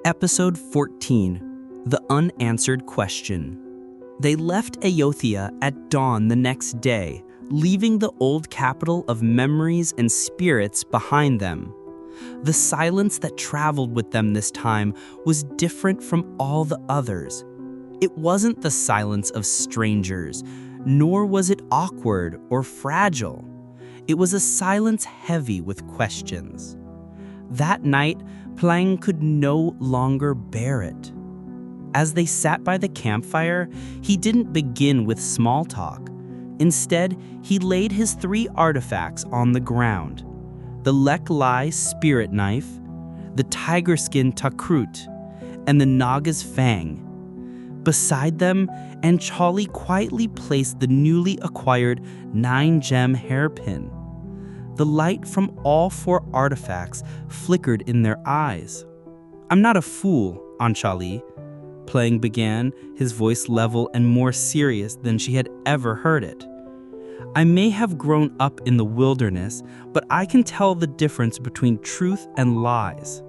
Episode 14, The Unanswered Question. They left Ayodhya at dawn the next day, leaving the old capital of memories and spirits behind them. The silence that traveled with them this time was different from all the others. It wasn't the silence of strangers, nor was it awkward or fragile. It was a silence heavy with questions. That night, Plang could no longer bear it. As they sat by the campfire, he didn't begin with small talk. Instead, he laid his 3 artifacts on the ground: the Lek Lai spirit knife, the tiger skin takrut, and the Naga's fang. Beside them, Anchali quietly placed the newly acquired 9-gem hairpin. The light from all 4 artifacts flickered in their eyes. "I'm not a fool, Anchali," Plang began, his voice level and more serious than she had ever heard it. "I may have grown up in the wilderness, but I can tell the difference between truth and lies."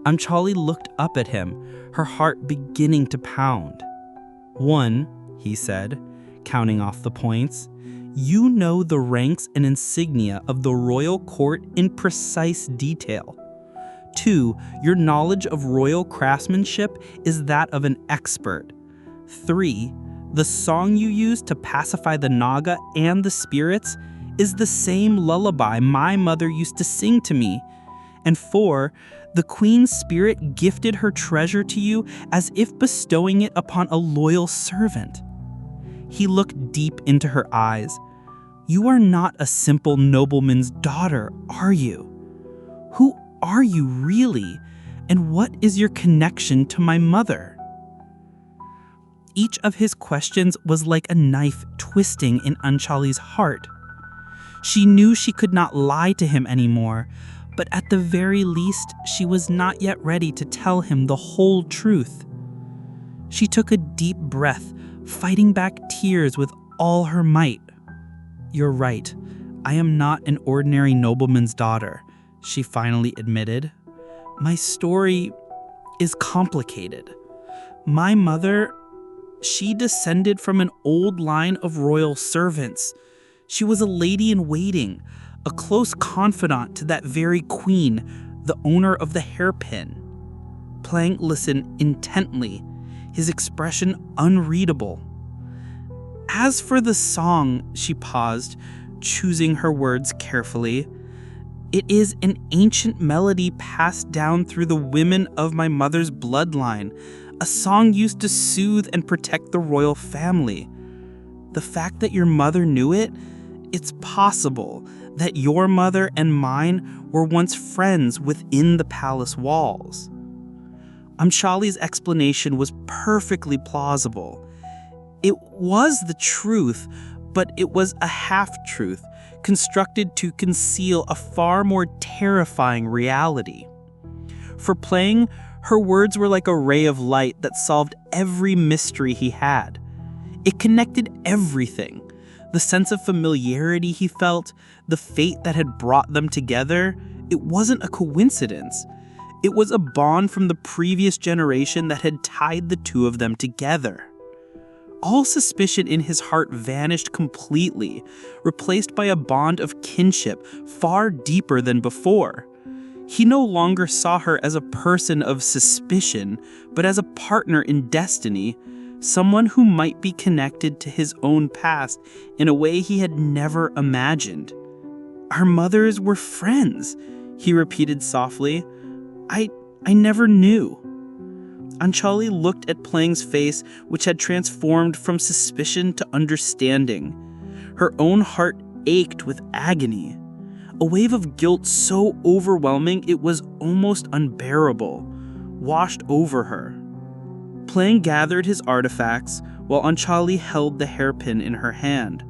Anchali looked up at him, her heart beginning to pound. "1," he said, counting off the points. "You know the ranks and insignia of the royal court in precise detail. 2, your knowledge of royal craftsmanship is that of an expert. 3, the song you use to pacify the Naga and the spirits is the same lullaby my mother used to sing to me. And 4, the queen's spirit gifted her treasure to you as if bestowing it upon a loyal servant." He looked deep into her eyes. "You are not a simple nobleman's daughter, are you? Who are you really, and what is your connection to my mother?" Each of his questions was like a knife twisting in Anchali's heart. She knew she could not lie to him anymore, but at the very least, she was not yet ready to tell him the whole truth. She took a deep breath, fighting back tears with all her might. "You're right. I am not an ordinary nobleman's daughter," she finally admitted. "My story is complicated. My mother, she descended from an old line of royal servants. She was a lady-in-waiting, a close confidant to that very queen, the owner of the hairpin." Plang listened intently, his expression unreadable. "As for the song," she paused, choosing her words carefully, "it is an ancient melody passed down through the women of my mother's bloodline, a song used to soothe and protect the royal family. The fact that your mother knew it, it's possible that your mother and mine were once friends within the palace walls." Anchali's explanation was perfectly plausible. It was the truth, but it was a half-truth, constructed to conceal a far more terrifying reality. For Plang, her words were like a ray of light that solved every mystery he had. It connected everything: the sense of familiarity he felt, the fate that had brought them together. It wasn't a coincidence. It was a bond from the previous generation that had tied the two of them together. All suspicion in his heart vanished completely, replaced by a bond of kinship far deeper than before. He no longer saw her as a person of suspicion, but as a partner in destiny, someone who might be connected to his own past in a way he had never imagined. "Our mothers were friends," he repeated softly. I never knew." Anchali looked at Plang's face, which had transformed from suspicion to understanding. Her own heart ached with agony. A wave of guilt so overwhelming it was almost unbearable, washed over her. Plang gathered his artifacts, while Anchali held the hairpin in her hand.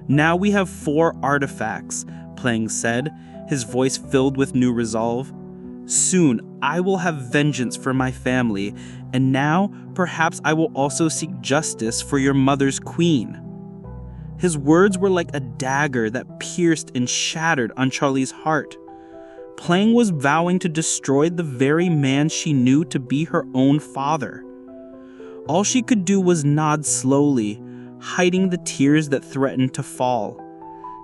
"Now we have 4 artifacts," Plang said, his voice filled with new resolve. "Soon I will have vengeance for my family, and now perhaps I will also seek justice for your mother's queen." His words were like a dagger that pierced and shattered Anchali's heart. Plang was vowing to destroy the very man she knew to be her own father. All she could do was nod slowly, hiding the tears that threatened to fall.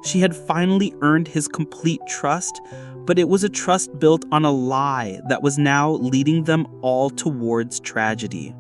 She had finally earned his complete trust, but it was a trust built on a lie that was now leading them all towards tragedy.